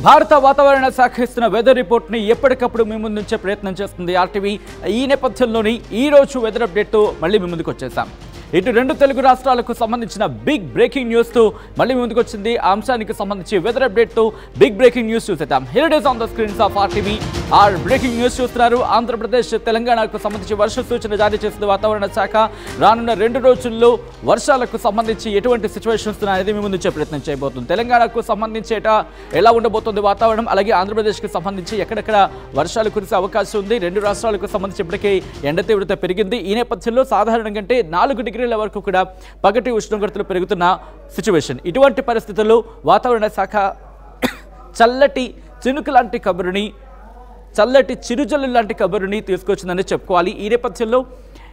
భారత వాతావరణ శాఖ ఇస్తున్న వెదర్ రిపోర్ట్ని ఎప్పటికప్పుడు మీ ముందుంచే ప్రయత్నం చేస్తుంది ఆర్టీవీ. ఈ నేపథ్యంలోని ఈ రోజు వెదర్ అప్డేట్తో మళ్ళీ మీ ముందుకు వచ్చేసాం. ఇటు రెండు తెలుగు రాష్ట్రాలకు సంబంధించిన బిగ్ బ్రేకింగ్ న్యూస్తో మళ్ళీ ముందుకు వచ్చింది. ఆ అంశానికి సంబంధించి వెదర్ అప్డేట్తో బిగ్ బ్రేకింగ్ న్యూస్ చూసేద్దాం. Here it is on the screens of RTV. Our breaking news చూస్తున్నారు. ఆంధ్రప్రదేశ్ తెలంగాణకు సంబంధించి వర్ష సూచన జారీ చేస్తుంది వాతావరణ శాఖ. రానున్న 2 రోజుల్లో వర్షాలకు సంబంధించి ఎటువంటి సిచ్యువేషన్స్ అనేది మీ ముందు వచ్చే ప్రయత్నం చేయబోతుంది. తెలంగాణకు సంబంధించి ఎలా ఉండబోతుంది వాతావరణం, అలాగే ఆంధ్రప్రదేశ్కి సంబంధించి ఎక్కడెక్కడ వర్షాలు కురిసే అవకాశం ఉంది. 2 రాష్ట్రాలకు సంబంధించి ఇప్పటికే ఎండ తీవ్రత పెరిగింది. ఈ నేపథ్యంలో సాధారణం కంటే 4 డిగ్రీల వరకు కూడా పగటి ఉష్ణోగ్రతలు పెరుగుతున్న సిచ్యువేషన్. ఇటువంటి పరిస్థితుల్లో వాతావరణ శాఖ చల్లటి చినుకు లాంటి కబురుని, చల్లటి చిరుజల్లు లాంటి కబురుని తీసుకొచ్చిందని చెప్పుకోవాలి. ఈ నేపథ్యంలో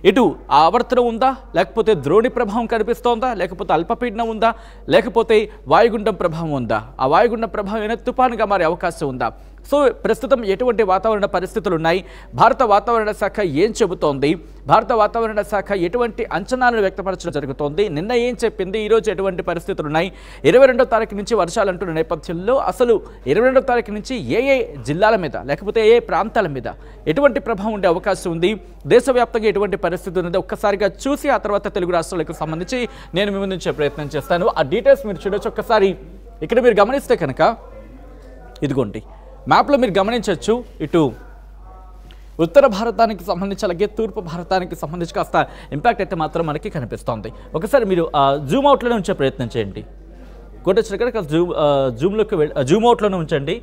ఇటు ఆవర్తనం ఉందా, లేకపోతే ద్రోణి ప్రభావం కనిపిస్తోందా, లేకపోతే అల్పపీడనం ఉందా, లేకపోతే వాయుగుండం ప్రభావం ఉందా, ఆ వాయుగుండం ప్రభావం ఏమైనా తుఫానుగా మారే అవకాశం ఉందా? సో ప్రస్తుతం ఎటువంటి వాతావరణ పరిస్థితులు ఉన్నాయి, భారత వాతావరణ శాఖ ఏం చెబుతోంది, భారత వాతావరణ శాఖ ఎటువంటి అంచనాలను వ్యక్తపరచడం జరుగుతోంది, నిన్న ఏం చెప్పింది, ఈరోజు ఎటువంటి పరిస్థితులు ఉన్నాయి, 22వ తారీఖు నుంచి వర్షాలు అంటున్న నేపథ్యంలో అసలు 22వ తారీఖు నుంచి ఏ జిల్లాల మీద లేకపోతే ఏ ప్రాంతాల మీద ఎటువంటి ప్రభావం ఉండే అవకాశం ఉంది, దేశవ్యాప్తంగా ఎటువంటి పరిస్థితి ఉన్నది ఒక్కసారిగా చూసి ఆ తర్వాత తెలుగు రాష్ట్రాలకు సంబంధించి నేను మీ ముందుంచే ప్రయత్నం చేస్తాను. ఆ డీటెయిల్స్ మీరు చూడొచ్చు. ఒక్కసారి ఇక్కడ మీరు గమనిస్తే కనుక ఇదిగోండి మ్యాప్లో మీరు గమనించవచ్చు. ఇటు ఉత్తర భారతానికి సంబంధించి అలాగే తూర్పు భారతానికి సంబంధించి కాస్త ఇంపాక్ట్ అయితే మాత్రం మనకి కనిపిస్తోంది. ఒకసారి మీరు జూమ్ అవుట్లోనే ఉంచే ప్రయత్నం చేయండి. కొట్టొచ్చిన జూమ్ అవుట్లోనే ఉంచండి.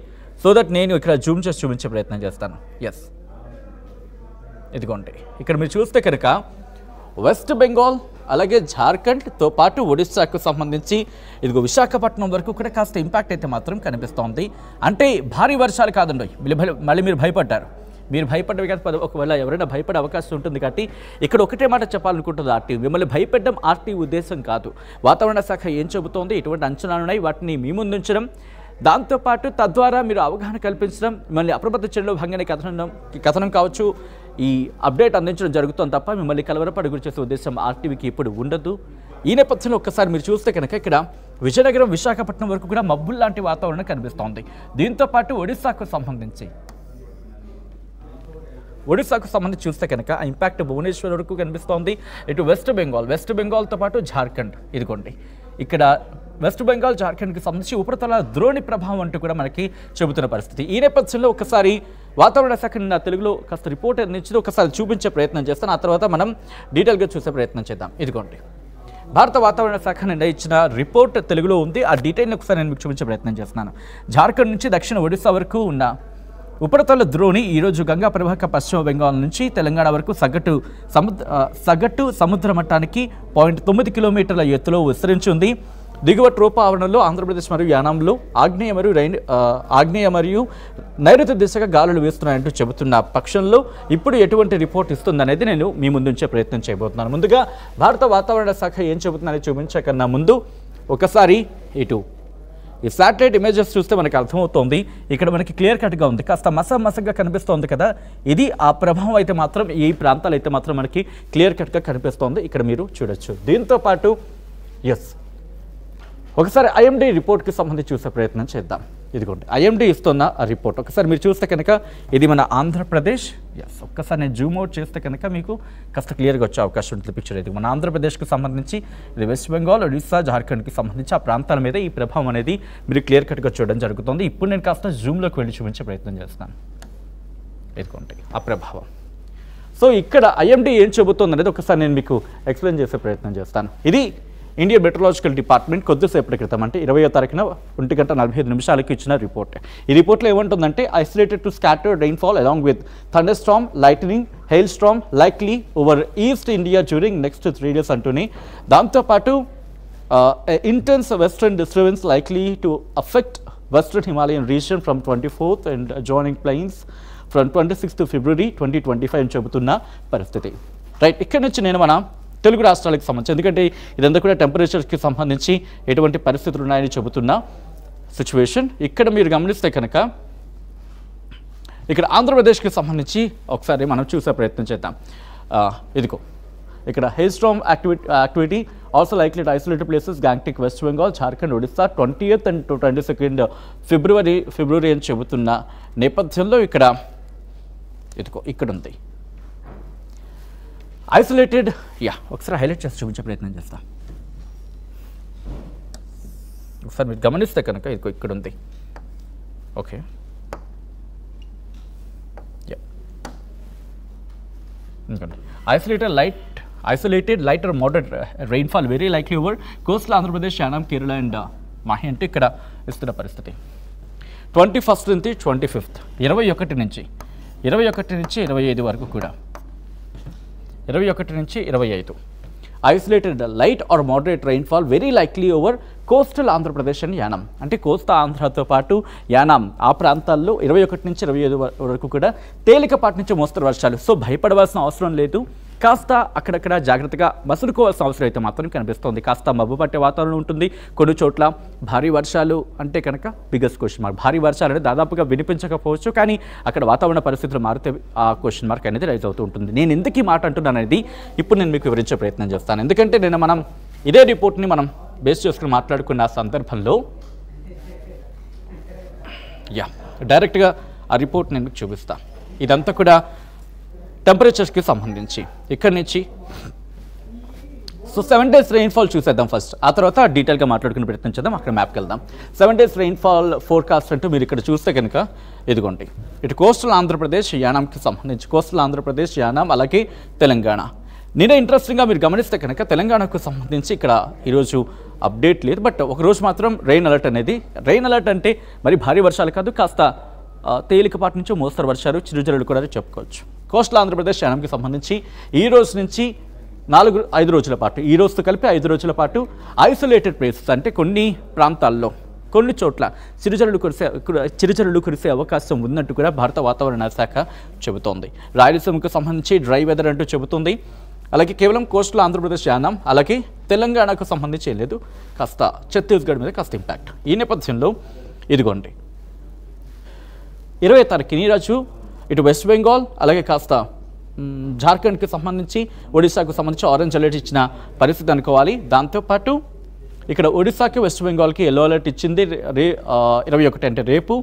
సో దట్ నేను ఇక్కడ జూమ్ చేసి చూపించే ప్రయత్నం చేస్తాను. ఎస్, ఇదిగోండి ఇక్కడ మీరు చూస్తే కనుక వెస్ట్ బెంగాల్ అలాగే జార్ఖండ్తో పాటు ఒడిశాకు సంబంధించి ఇదిగో విశాఖపట్నం వరకు కూడా కాస్త ఇంపాక్ట్ అయితే మాత్రం కనిపిస్తోంది. అంటే భారీ వర్షాలు కాదండి. మళ్ళీ మీరు భయపడ్డారు. మీరు భయపడ్డవి కాదు, ఒకవేళ ఎవరైనా భయపడే అవకాశం ఉంటుంది. కాబట్టి ఇక్కడ ఒకటే మాట చెప్పాలనుకుంటుంది ఆర్టీవీ. మిమ్మల్ని భయపెట్టడం ఆర్టీవీ ఉద్దేశం కాదు. వాతావరణ శాఖ ఏం చెబుతోంది, ఎటువంటి అంచనాలు ఉన్నాయి, వాటిని మీ ముందుంచడం, దాంతోపాటు తద్వారా మీరు అవగాహన కల్పించడం, మిమ్మల్ని అప్రమత్త చేయడంలో భాగంగానే కథనం కావచ్చు ఈ అప్డేట్ అందించడం జరుగుతుంది తప్ప మిమ్మల్ని కలవరపడి గురి చేసే ఉద్దేశం ఆర్టీవీకి ఇప్పుడు ఉండదు. ఈ నేపథ్యంలో ఒక్కసారి మీరు చూస్తే కనుక ఇక్కడ విజయనగరం విశాఖపట్నం వరకు కూడా మబ్బుల్ లాంటి వాతావరణం కనిపిస్తోంది. దీంతోపాటు ఒడిశాకు సంబంధించి చూస్తే కనుక ఆ ఇంపాక్ట్ భువనేశ్వర్ వరకు కనిపిస్తోంది. ఇటు వెస్ట్ బెంగాల్తో పాటు జార్ఖండ్, ఇదిగోండి ఇక్కడ వెస్ట్ బెంగాల్ జార్ఖండ్కి సంబంధించి ఉపరితల ద్రోణి ప్రభావం అంటూ కూడా మనకి చెబుతున్న పరిస్థితి. ఈ నేపథ్యంలో ఒకసారి వాతావరణ శాఖ నిన్న తెలుగులో కాస్త రిపోర్ట్ అందించి ఒకసారి చూపించే ప్రయత్నం చేస్తాను. ఆ తర్వాత మనం డీటెయిల్గా చూసే ప్రయత్నం చేద్దాం. ఇదిగోండి భారత వాతావరణ శాఖ నిన్న ఇచ్చిన రిపోర్ట్ తెలుగులో ఉంది. ఆ డీటెయిల్ని ఒకసారి నేను మీకు చూపించే ప్రయత్నం చేస్తున్నాను. జార్ఖండ్ నుంచి దక్షిణ ఒడిశా వరకు ఉన్న ఉపరితల ద్రోణి ఈరోజు గంగా ప్రవాహక పశ్చిమ బెంగాల్ నుంచి తెలంగాణ వరకు సగటు సముద్ర మట్టానికి 0.9 కిలోమీటర్ల ఎత్తులో విస్తరించి ఉంది. దిగువ ట్రోపా ఆవరణలో ఆంధ్రప్రదేశ్ మరియు యానాంలో ఆగ్నేయ మరియు నైరుతి దిశగా గాలులు వేస్తున్నాయంటూ చెబుతున్న పక్షంలో ఇప్పుడు ఎటువంటి రిపోర్ట్ ఇస్తుందనేది నేను మీ ముందుంచే ప్రయత్నం చేయబోతున్నాను. ముందుగా భారత వాతావరణ శాఖ ఏం చెబుతుందని చూపించకన్నా ముందు ఒకసారి ఇటు ఈ శాటిలైట్ ఇమేజెస్ చూస్తే మనకి అర్థమవుతోంది. ఇక్కడ మనకి క్లియర్ కట్గా ఉంది, కాస్త మసగ్గా కనిపిస్తోంది కదా. ఇది ఆ ప్రభావం అయితే మాత్రం ఈ ప్రాంతాలు అయితే మాత్రం మనకి క్లియర్ కట్గా కనిపిస్తోంది. ఇక్కడ మీరు చూడొచ్చు. దీంతో పాటు ఒకసారి ఐఎండీ రిపోర్ట్కి సంబంధించి చూసే ప్రయత్నం చేద్దాం. ఇదిగోండి ఐఎండీ ఇస్తున్న ఆ రిపోర్ట్ ఒకసారి మీరు చూస్తే కనుక ఇది మన ఆంధ్రప్రదేశ్. ఒక్కసారి నేను జూమ్ అవుట్ చేస్తే కనుక మీకు కాస్త క్లియర్గా వచ్చే అవకాశం ఉంటుంది పిక్చర్. ఇది మన ఆంధ్రప్రదేశ్కి సంబంధించి ఇది వెస్ట్ బెంగాల్, ఒడిశా, జార్ఖండ్కి సంబంధించి ఆ ప్రాంతాల మీద ఈ ప్రభావం అనేది మీరు క్లియర్ కట్గా చూడడం జరుగుతుంది. ఇప్పుడు నేను కాస్త జూమ్లోకి వెళ్ళి చూపించే ప్రయత్నం చేస్తాను. ఇదిగోండి ఆ ప్రభావం. సో ఇక్కడ ఐఎండీ ఏం చెబుతుంది అనేది ఒకసారి నేను మీకు ఎక్స్ప్లెయిన్ చేసే ప్రయత్నం చేస్తాను. ఇది ఇండియన్ మెట్రలాజికల్ డిపార్ట్మెంట్ కొద్దిసేపటి క్రితం అంటే 20వ తారీఖున 1:45 ఇచ్చిన రిపోర్ట్. ఈ రిపోర్ట్లో ఏమంటుందంటే isolated to scattered rainfall along with thunderstorm, lightning, hailstorm likely over east India during next 3 days అంటూనే దాంతోపాటు intense western disturbance likely to affect western Himalayan region from 24th and adjoining plains from 26th February 2025 అని చెబుతున్న పరిస్థితి. Right, ఇక్కడ నుంచి నేను మన తెలుగు రాష్ట్రాలకు సంబంధించి, ఎందుకంటే ఇదంతా కూడా టెంపరేచర్స్కి సంబంధించి ఎటువంటి పరిస్థితులు ఉన్నాయని చెబుతున్న సిచ్యువేషన్. ఇక్కడ మీరు గమనిస్తే కనుక ఇక్కడ ఆంధ్రప్రదేశ్కి సంబంధించి ఒకసారి మనం చూసే ప్రయత్నం చేద్దాం. ఇదిగో ఇక్కడ hailstorm activity also likely at isolated places Gangetic, West Bengal, Jharkhand, Odisha 20th and 22nd February అని చెబుతున్న నేపథ్యంలో ఇక్కడ ఇక్కడ ఉంది ఐసోలేటెడ్. ఒకసారి హైలైట్ చేసి చూపించే ప్రయత్నం చేస్తాం. ఒకసారి మీరు గమనిస్తే కనుక ఇక్కడ ఉంది. Okay, isolated light or moderate rainfall very likely over coastal Andhra Pradesh, Yanam, Kerala and Mahi అంటే ఇక్కడ ఇస్తున్న పరిస్థితి. 21st నుంచి 25th 21 నుంచి 25 వరకు కూడా 21 నుంచి 25 isolated light or moderate rainfall very likely over coastal Andhra Pradesh and Yanam అంటే కోస్తా ఆంధ్రతో పాటు యానాం ఆ ప్రాంతాల్లో 21 నుంచి 25 వరకు కూడా తేలికపాటి నుంచి మోస్తరు వర్షాలు. సో భయపడవలసిన అవసరం లేదు. కాస్త అక్కడక్కడ జాగ్రత్తగా మసులుకోవాల్సిన అవసరం అయితే మాత్రం కనిపిస్తోంది. కాస్త మబ్బు పట్టే వాతావరణం ఉంటుంది. కొన్ని చోట్ల భారీ వర్షాలు అంటే కనుక బిగ్గెస్ట్ క్వశ్చన్ మార్క్. భారీ వర్షాలు అనేది దాదాపుగా వినిపించకపోవచ్చు, కానీ అక్కడ వాతావరణ పరిస్థితులు మారితే ఆ క్వశ్చన్ మార్క్ అనేది రైజ్ అవుతూ ఉంటుంది. నేను ఎందుకు ఈ మాట అంటున్నాను అనేది ఇప్పుడు నేను మీకు వివరించే ప్రయత్నం చేస్తాను. ఎందుకంటే నేను మనం ఇదే రిపోర్ట్ని మనం బేస్ చేసుకుని మాట్లాడుకున్న సందర్భంలో డైరెక్ట్గా ఆ రిపోర్ట్ నేను మీకు చూపిస్తాను. ఇదంతా కూడా టెంపరేచర్స్కి సంబంధించి ఇక్కడి నుంచి. సో 7 days రెయిన్ఫాల్ చూసేద్దాం ఫస్ట్, ఆ తర్వాత డీటెయిల్గా మాట్లాడుకునే ప్రయత్నం చేద్దాం. అక్కడ మ్యాప్కి వెళ్దాం. 7 days రెయిన్ఫాల్ ఫోర్కాస్ట్ అంటూ మీరు ఇక్కడ చూస్తే కనుక ఇదిగోండి, ఇటు కోస్టల్ ఆంధ్రప్రదేశ్ యానాంకి సంబంధించి కోస్టల్ ఆంధ్రప్రదేశ్ యానాం అలాగే తెలంగాణ. నేనే ఇంట్రెస్టింగ్గా మీరు గమనిస్తే కనుక తెలంగాణకు సంబంధించి ఇక్కడ ఈరోజు అప్డేట్ లేదు, బట్ ఒకరోజు మాత్రం రెయిన్ అలర్ట్ అనేది. రెయిన్ అలర్ట్ అంటే మరి భారీ వర్షాలు కాదు, కాస్త తేలికపాటి నుంచి మోస్తరు వర్షాలు, చిరుజల్లులు కూడా చెప్పుకోవచ్చు. కోస్టల్ ఆంధ్రప్రదేశ్ యానంకి సంబంధించి ఈ రోజు నుంచి 4-5 రోజుల పాటు, ఈ రోజుతో కలిపి 5 రోజుల పాటు ఐసోలేటెడ్ ప్లేసెస్ అంటే కొన్ని ప్రాంతాల్లో కొన్ని చోట్ల చిరుజల్లులు కురిసే అవకాశం ఉన్నట్టు కూడా భారత వాతావరణ శాఖ చెబుతోంది. రాయలసీమకు సంబంధించి డ్రై వెదర్ అంటూ చెబుతుంది. అలాగే కేవలం కోస్టల్ ఆంధ్రప్రదేశ్ యానం అలాగే తెలంగాణకు సంబంధించి లేదు, కాస్త ఛత్తీస్గఢ్ మీద కాస్త ఇంపాక్ట్. ఈ నేపథ్యంలో ఇదిగోండి 20వ తారీఖున ఈరోజు ఇటు వెస్ట్ బెంగాల్ అలాగే కాస్త జార్ఖండ్కి సంబంధించి ఒడిశాకు సంబంధించి ఆరెంజ్ అలర్ట్ ఇచ్చిన పరిస్థితి అనుకోవాలి. దాంతోపాటు ఇక్కడ ఒడిశాకి వెస్ట్ బెంగాల్కి ఎల్లో అలర్ట్ ఇచ్చింది 21 అంటే రేపు.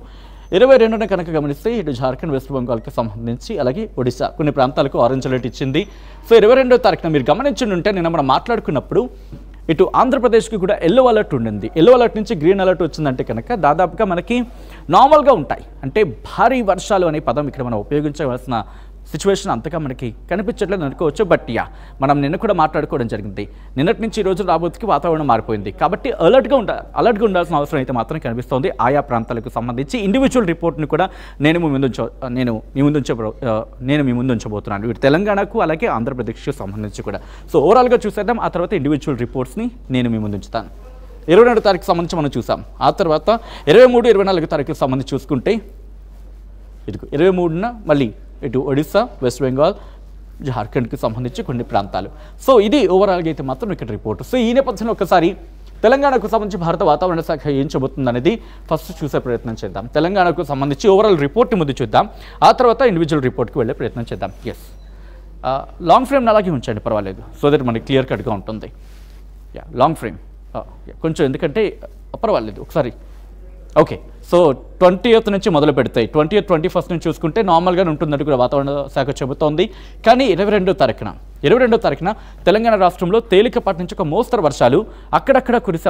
22న కనుక గమనిస్తే ఇటు జార్ఖండ్ వెస్ట్ బెంగాల్కి సంబంధించి అలాగే ఒడిశా కొన్ని ప్రాంతాలకు ఆరెంజ్ అలర్ట్ ఇచ్చింది. సో 22వ తారీఖున మీరు గమనించుంటే నిన్న మనం మాట్లాడుకున్నప్పుడు ఇటు ఆంధ్రప్రదేశ్కి కూడా ఎల్లో అలర్ట్ ఉండింది. ఎల్లో అలర్ట్ నుంచి గ్రీన్ అలర్ట్ వచ్చిందంటే కనుక దాదాపుగా మనకి నార్మల్గా ఉంటాయి. అంటే భారీ వర్షాలు అనే పదం ఇక్కడ మనం ఉపయోగించవలసిన సిచ్యువేషన్ అంతగా మనకి కనిపించట్లేదు అనుకోవచ్చు. బట్ మనం నిన్న కూడా మాట్లాడుకోవడం జరిగింది. నిన్నటి నుంచి ఈ రోజు రాబోతుకి వాతావరణం మారిపోయింది కాబట్టి అలర్ట్గా ఉండాల్సిన అవసరం అయితే మాత్రం కనిపిస్తోంది. ఆయా ప్రాంతాలకు సంబంధించి ఇండివిజువల్ రిపోర్ట్ని కూడా నేను మీ ముందు ఉంచబోతున్నాను. ఇటు తెలంగాణకు అలాగే ఆంధ్రప్రదేశ్కి సంబంధించి కూడా. సో ఓవరాల్గా చూసేద్దాం, ఆ తర్వాత ఇండివిజువల్ రిపోర్ట్స్ని నేను మీ ముందు ఉంచుతాను. 22వ తారీఖు సంబంధించి మనం చూసాం. ఆ తర్వాత 23, 24 తారీఖుకి సంబంధించి చూసుకుంటే ఇదిగో 23న మళ్ళీ ఇటు ఒడిశా, వెస్ట్ బెంగాల్, జార్ఖండ్కి సంబంధించి కొన్ని ప్రాంతాలు. సో ఇది ఓవరాల్గా అయితే మాత్రం ఇక్కడ రిపోర్ట్. సో ఈ నేపథ్యంలో ఒకసారి తెలంగాణకు సంబంధించి భారత వాతావరణ శాఖ ఏం చెబుతుంది అనేది ఫస్ట్ చూసే ప్రయత్నం చేద్దాం. తెలంగాణకు సంబంధించి ఓవరాల్ రిపోర్ట్ని ముందు చూద్దాం, ఆ తర్వాత ఇండివిజువల్ రిపోర్ట్కి వెళ్ళే ప్రయత్నం చేద్దాం. లాంగ్ ఫ్రేమ్ అలాగే ఉంచండి, పర్వాలేదు, సో దట్ మనకి క్లియర్ కట్గా ఉంటుంది. లాంగ్ ఫ్రేమ్ కొంచెం, ఎందుకంటే పర్వాలేదు ఒకసారి. ఓకే, సో 20th నుంచి మొదలు పెడతాయి. 20th, 21st నుంచి చూసుకుంటే నార్మల్గానే ఉంటుందంటూ కూడా వాతావరణ శాఖ చెబుతోంది. కానీ 22వ తారీఖున తెలంగాణ రాష్ట్రంలో తేలికపాటి నుంచి ఒక మోస్తరు వర్షాలు అక్కడక్కడ కురిసే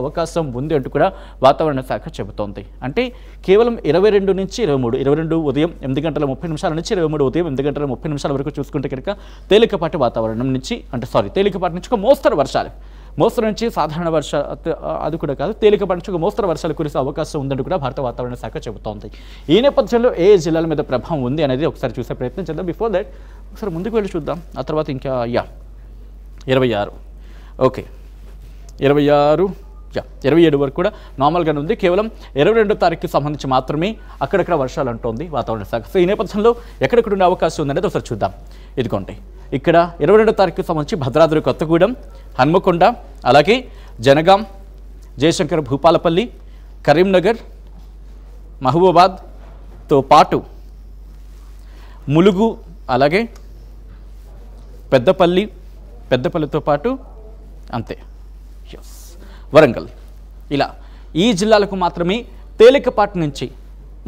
అవకాశం ఉంది అంటూ కూడా వాతావరణ శాఖ చెబుతోంది. అంటే కేవలం 22 నుంచి 22 ఉదయం 8:30 నుంచి 23 ఉదయం 8:30 వరకు చూసుకుంటే కనుక తేలికపాటి వాతావరణం నుంచి తేలికపాటి నుంచి ఒక మోస్తరు నుంచి సాధారణ అది కూడా కాదు, తేలికపాటి నుంచి ఒక మోస్తరు వర్షాలు కురిసే అవకాశం ఉందంటూ కూడా భారత వాతావరణ శాఖ చెబుతోంది. ఈ నేపథ్యంలో ఏ జిల్లాల మీద ప్రభావం ఉంది అనేది ఒకసారి చూసే ప్రయత్నం చేద్దాం. బిఫోర్ దట్ ఒకసారి ముందుకు వెళ్ళి చూద్దాం. ఆ తర్వాత ఇంకా 26, ఓకే 26, 27 వరకు కూడా నార్మల్గానే ఉంది. కేవలం 22వ తారీఖుకి సంబంధించి మాత్రమే అక్కడక్కడ వర్షాలు అంటోంది వాతావరణ శాఖ. సో ఈ నేపథ్యంలో ఎక్కడెక్కడ ఉండే అవకాశం ఉందనేది ఒకసారి చూద్దాం. ఇదిగోండి, ఇక్కడ 22వ తారీఖుకి సంబంధించి భద్రాద్రి కొత్తగూడెం, హన్మకొండ, అలాగే జనగాం, జయశంకర్ భూపాలపల్లి, కరీంనగర్, మహబూబాబాద్తో పాటు ములుగు, అలాగే పెద్దపల్లి, పెద్దపల్లితో పాటు అంతే ఎస్ వరంగల్. ఇలా ఈ జిల్లాలకు మాత్రమే తేలికపాటి నుంచి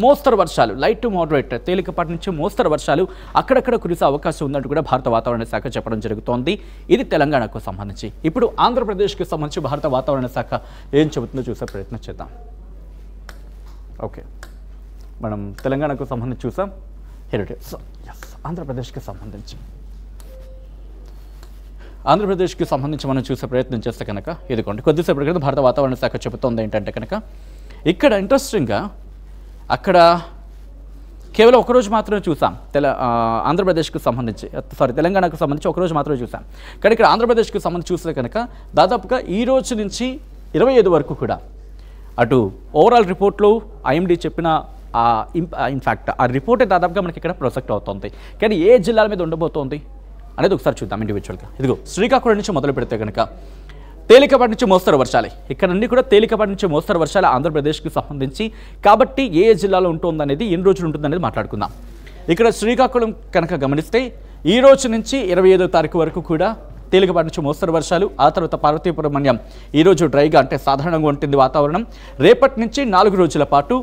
మోస్తరు వర్షాలు, లైట్ టు మోడరేట్ తేలికపాటి నుంచి మోస్తరు వర్షాలు అక్కడక్కడ కురిసే అవకాశం ఉందంటూ కూడా భారత వాతావరణ శాఖ చెప్పడం జరుగుతోంది. ఇది తెలంగాణకు సంబంధించి. ఇప్పుడు ఆంధ్రప్రదేశ్కి సంబంధించి భారత వాతావరణ శాఖ ఏం చెబుతుందో చూసే ప్రయత్నం చేద్దాం. ఓకే, మనం తెలంగాణకు సంబంధించి చూసాం. హెరిటేజ్ ఆంధ్రప్రదేశ్కి సంబంధించి మనం చూసే ప్రయత్నం చేస్తే కనుక ఇదిగోండి, కొద్దిసేపటి క్రితం భారత వాతావరణ శాఖ చెబుతోంది ఏంటంటే కనుక ఇక్కడ ఇంట్రెస్టింగ్గా అక్కడ కేవలం ఒకరోజు మాత్రమే చూసాం ఆంధ్రప్రదేశ్కి సంబంధించి, తెలంగాణకు సంబంధించి ఒకరోజు మాత్రమే చూసాం. కానీ ఇక్కడ ఆంధ్రప్రదేశ్కి సంబంధించి చూస్తే కనుక దాదాపుగా ఈ రోజు నుంచి 25 వరకు కూడా అటు ఓవరాల్ రిపోర్ట్లో ఐఎండీ చెప్పిన ఇన్ఫ్యాక్ట్ ఆ రిపోర్టే దాదాపుగా మనకి ఇక్కడ ప్రొజెక్ట్ అవుతుంది. కానీ ఏ జిల్లాల మీద ఉండబోతోంది అనేది ఒకసారి చూద్దాం ఇండివిజువల్గా. ఇదిగో శ్రీకాకుళం నుంచి మొదలు పెడితే కనుక తేలికపాటి నుంచి మోస్తరు వర్షాలే. ఇక్కడ నుండి కూడా తేలికపాటి నుంచి మోస్తరు వర్షాలు ఆంధ్రప్రదేశ్కి సంబంధించి. కాబట్టి ఏ జిల్లాలో ఉంటుందనేది ఎన్ని రోజులు ఉంటుందనేది మాట్లాడుకుందాం. ఇక్కడ శ్రీకాకుళం కనుక గమనిస్తే ఈ రోజు నుంచి 25వ తారీఖు వరకు కూడా తేలికపాటి నుంచి మోస్తరు వర్షాలు. ఆ తర్వాత పార్వతీపురం మన్యం ఈరోజు డ్రైగా అంటే సాధారణంగా ఉంటుంది వాతావరణం. రేపటి నుంచి 4 రోజుల పాటు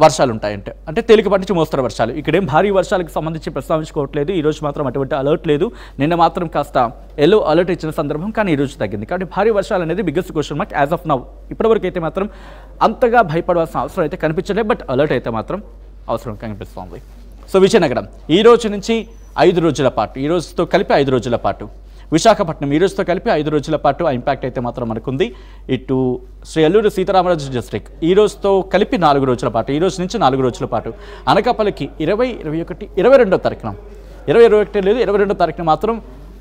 వర్షాలు ఉంటాయంటే, అంటే తేలికపాటి నుంచి మోస్తరు వర్షాలు. ఇక్కడేం భారీ వర్షాలకు సంబంధించి ప్రస్తావించుకోవట్లేదు. ఈరోజు మాత్రం అటువంటి అలర్ట్ లేదు. నిన్న మాత్రం కాస్త ఎల్లో అలర్ట్ ఇచ్చిన సందర్భం, కానీ ఈరోజు తగ్గింది. కాబట్టి భారీ వర్షాలు అనేది biggest question mark as of now. ఇప్పటివరకు అయితే మాత్రం అంతగా భయపడవలసిన అవసరం అయితే కనిపించలేదు, బట్ అలర్ట్ అయితే మాత్రం అవసరం కనిపిస్తోంది. సో విజయనగరం ఈ రోజు నుంచి 5 రోజుల పాటు, ఈ రోజుతో కలిపి 5 రోజుల పాటు. విశాఖపట్నం ఈ రోజుతో కలిపి 5 రోజుల పాటు ఆ ఇంపాక్ట్ అయితే మాత్రం మనకుంది. ఇటు శ్రీ అల్లూరి సీతారామరాజు డిస్ట్రిక్ట్ ఈ రోజుతో కలిపి 4 రోజుల పాటు, ఈ రోజు నుంచి 4 రోజుల పాటు. అనకాపల్లికి 20, 21, 22వ తారీఖున, 21 లేదు 22వ తారీఖున మాత్రం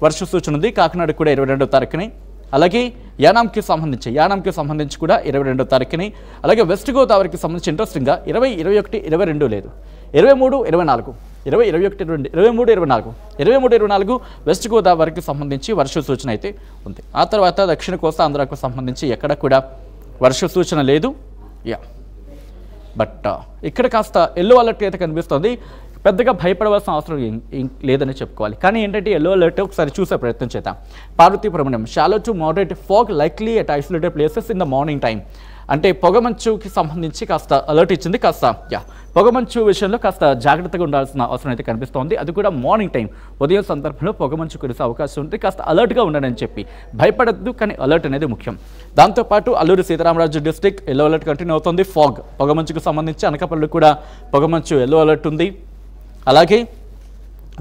వర్ష సూచన ఉంది. కాకినాడకు కూడా 22వ తారీఖుని. అలాగే యానాంకి సంబంధించి కూడా 22వ తారీఖుని. అలాగే వెస్ట్ గోదావరికి సంబంధించి ఇంట్రెస్టింగ్గా 20, 21, 22 లేదు, 23, 24, 20, 21, 23, 24 వెస్ట్ గోదావరికి సంబంధించి వర్ష సూచన అయితే ఉంది. ఆ తర్వాత దక్షిణ కోస్తా ఆంధ్రాకు సంబంధించి ఎక్కడ కూడా వర్ష సూచన లేదు. బట్ ఇక్కడ కాస్త ఎల్లో అలర్ట్ అయితే కనిపిస్తుంది. పెద్దగా భయపడవలసిన అవసరం లేదని చెప్పుకోవాలి. కానీ ఏంటంటే ఎల్లో అలర్ట్ ఒకసారి చూసే ప్రయత్నం చేద్దాం. Parvathipuram shallow to moderate fog likely at isolated places in the morning time. అంటే పొగమంచుకి సంబంధించి కాస్త అలర్ట్ ఇచ్చింది. కాస్త పొగమంచు విషయంలో కాస్త జాగ్రత్తగా ఉండాల్సిన అవసరం అయితే కనిపిస్తోంది. అది కూడా మార్నింగ్ టైం, ఉదయం సందర్భంలో పొగమంచు కురిసే అవకాశం ఉంటుంది. కాస్త అలర్ట్గా ఉండండి అని చెప్పి, భయపడద్దు కానీ అలర్ట్ అనేది ముఖ్యం. దాంతోపాటు Alluri Sitaramaraju district yellow alert continue అవుతుంది. ఫాగ్ పొగమంచుకు సంబంధించి అనకాపల్లి కూడా పొగమంచు ఎల్లో అలర్ట్ ఉంది. అలాగే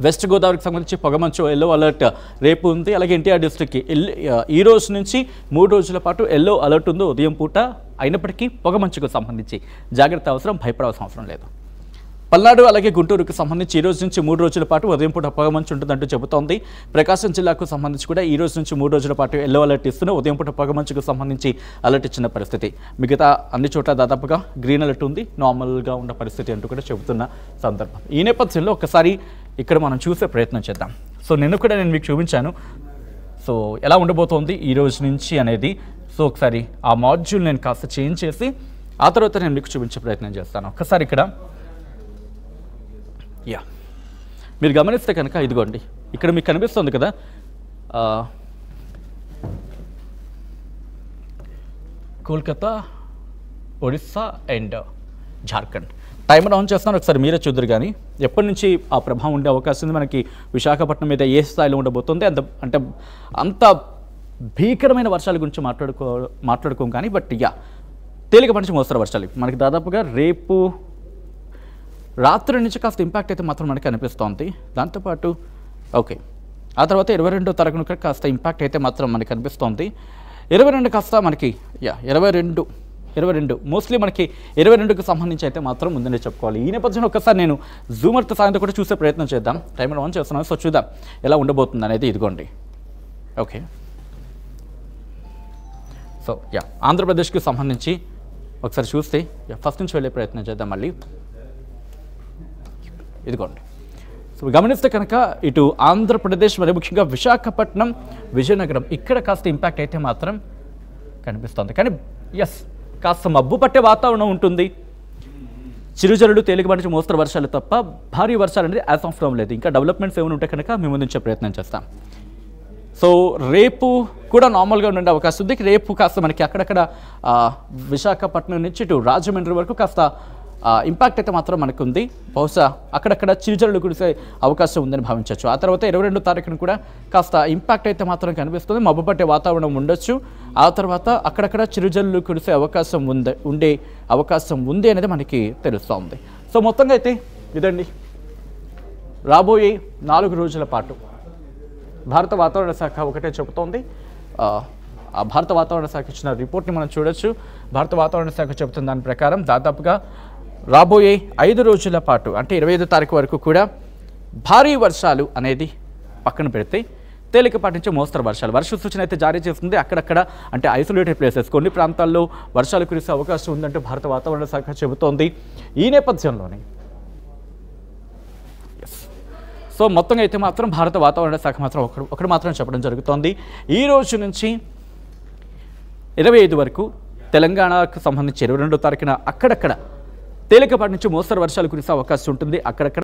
వెస్ట్ గోదావరికి సంబంధించి పొగమంచు ఎల్లో అలర్ట్ రేపు ఉంది. అలాగే ఎన్టీఆర్ డిస్ట్రిక్ట్కి ఈ రోజు నుంచి 3 రోజుల పాటు ఎల్లో అలర్ట్ ఉంది ఉదయం పూట. అయినప్పటికీ పొగమంచుకు సంబంధించి జాగ్రత్త అవసరం, భయపడాల్సిన అవసరం లేదు. పల్నాడు అలాగే గుంటూరుకు సంబంధించి ఈ రోజు నుంచి 3 రోజుల పాటు ఉదయం పూట పొగమంచు ఉంటుందంటూ చెబుతోంది. ప్రకాశం జిల్లాకు సంబంధించి కూడా ఈ రోజు నుంచి 3 రోజుల పాటు ఎల్లో అలర్ట్ ఇస్తున్న ఉదయం పూట పొగమంచుకు సంబంధించి అలర్ట్ ఇచ్చిన పరిస్థితి. మిగతా అన్ని చోట్ల దాదాపుగా గ్రీన్ అలర్ట్ ఉంది, నార్మల్గా ఉన్న పరిస్థితి అంటూ కూడా చెబుతున్న సందర్భం. ఈ నేపథ్యంలో ఒకసారి ఇక్కడ మనం చూసే ప్రయత్నం చేద్దాం. సో నిన్న కూడా నేను మీకు చూపించాను సో ఎలా ఉండబోతోంది ఈ రోజు నుంచి అనేది. సో ఒకసారి ఆ మాడ్యూల్ నేను కాస్త చేంజ్ చేసి ఆ తర్వాత నేను మీకు చూపించే ప్రయత్నం చేస్తాను. ఒకసారి ఇక్కడ మీరు గమనిస్తే కనుక ఇదిగోండి, ఇక్కడ మీకు కనిపిస్తుంది కదా Kolkata, Odisha and Jharkhand. Timer on చేస్తున్నాను, ఒకసారి మీరే చూద్దరు. కానీ ఎప్పటి నుంచి ఆ ప్రభావం ఉండే అవకాశం ఉంది, మనకి విశాఖపట్నం మీద ఏ స్థాయిలో ఉండబోతుంది అంత భీకరమైన వర్షాల గురించి మాట్లాడుకోం కానీ బట్ తేలికపాటి నుంచి మోస్తరు వర్షాలు మనకి దాదాపుగా రేపు రాత్రి నుంచి కాస్త ఇంపాక్ట్ అయితే మాత్రం మనకి అనిపిస్తోంది. దాంతోపాటు ఓకే ఆ తర్వాత 22వ తారీఖున కాస్త ఇంపాక్ట్ అయితే మాత్రం మనకి అనిపిస్తోంది. 22 కాస్త మనకి 22 మోస్ట్లీ మనకి 22కి సంబంధించి అయితే మాత్రం ముందునే చెప్పుకోవాలి. ఈ నేపథ్యంలో ఒకసారి నేను జూమర్తో సాయంతో కూడా చూసే ప్రయత్నం చేద్దాం. టైమర్ ఆన్ చేస్తున్నాను, సో చూద్దాం ఎలా ఉండబోతుంది అనేది. ఇదిగోండి ఓకే. సో ఆంధ్రప్రదేశ్కి సంబంధించి ఒకసారి చూస్తే ఫస్ట్ నుంచి వెళ్ళే ప్రయత్నం చేద్దాం మళ్ళీ. ఇదిగోండి సో గమనిస్తే కనుక ఇటు ఆంధ్రప్రదేశ్ మరి ముఖ్యంగా విశాఖపట్నం, విజయనగరం ఇక్కడ కాస్త ఇంపాక్ట్ అయితే మాత్రం కనిపిస్తుంది. కానీ కాస్త మబ్బు పట్టే వాతావరణం ఉంటుంది. చిరుజల్లులు, తేలికపాటి నుంచి మోస్తరు వర్షాలు తప్ప భారీ వర్షాలు అనేది యాజ్ ఆఫ్ నౌ లేదు. ఇంకా డెవలప్మెంట్స్ ఏమైనా ఉంటే కనుక మేము ముందుంచే ప్రయత్నం చేస్తాం. సో రేపు కూడా నార్మల్గా ఉండే అవకాశం ఉంది. రేపు కాస్త మనకి అక్కడక్కడ విశాఖపట్నం నుంచి ఇటు రాజమండ్రి వరకు కాస్త ఇంపాక్ట్ అయితే మాత్రం మనకు ఉంది. బహుశా అక్కడక్కడ చిరుజల్లులు కురిసే అవకాశం ఉందని భావించవచ్చు. ఆ తర్వాత 22 తారీఖున కూడా కాస్త ఇంపాక్ట్ అయితే మాత్రం కనిపిస్తుంది. మబ్బు పట్టే వాతావరణం ఉండొచ్చు. ఆ తర్వాత అక్కడక్కడ చిరుజల్లులు కురిసే అవకాశం ఉండే అవకాశం ఉంది అనేది మనకి తెలుస్తూ ఉంది. సో మొత్తంగా అయితే ఇదండి రాబోయే 4 రోజుల పాటు భారత వాతావరణ శాఖ ఒకటే చెబుతోంది. ఆ భారత వాతావరణ శాఖ ఇచ్చిన రిపోర్ట్ని మనం చూడొచ్చు. భారత వాతావరణ శాఖ చెబుతున్న దాని ప్రకారం దాదాపుగా రాబోయే 5 రోజుల పాటు అంటే 25 తారీఖు వరకు కూడా భారీ వర్షాలు అనేది పక్కన పెడితే తేలికపాటి నుంచి మోస్తరు వర్షాలు వర్ష సూచన అయితే జారీ చేస్తుంది. అక్కడక్కడ అంటే ఐసోలేటెడ్ ప్లేసెస్ కొన్ని ప్రాంతాల్లో వర్షాలు కురిసే అవకాశం ఉందంటూ భారత వాతావరణ శాఖ చెబుతోంది. ఈ నేపథ్యంలోనే సో మొత్తంగా అయితే మాత్రం భారత వాతావరణ శాఖ మాత్రం ఒకటి మాత్రం చెప్పడం జరుగుతోంది. ఈ రోజు నుంచి 25 వరకు తెలంగాణకు సంబంధించి 22 తారీఖున అక్కడక్కడ తేలికపాటి నుంచి మోస్తరు వర్షాలు కురిసే అవకాశం ఉంటుంది. అక్కడక్కడ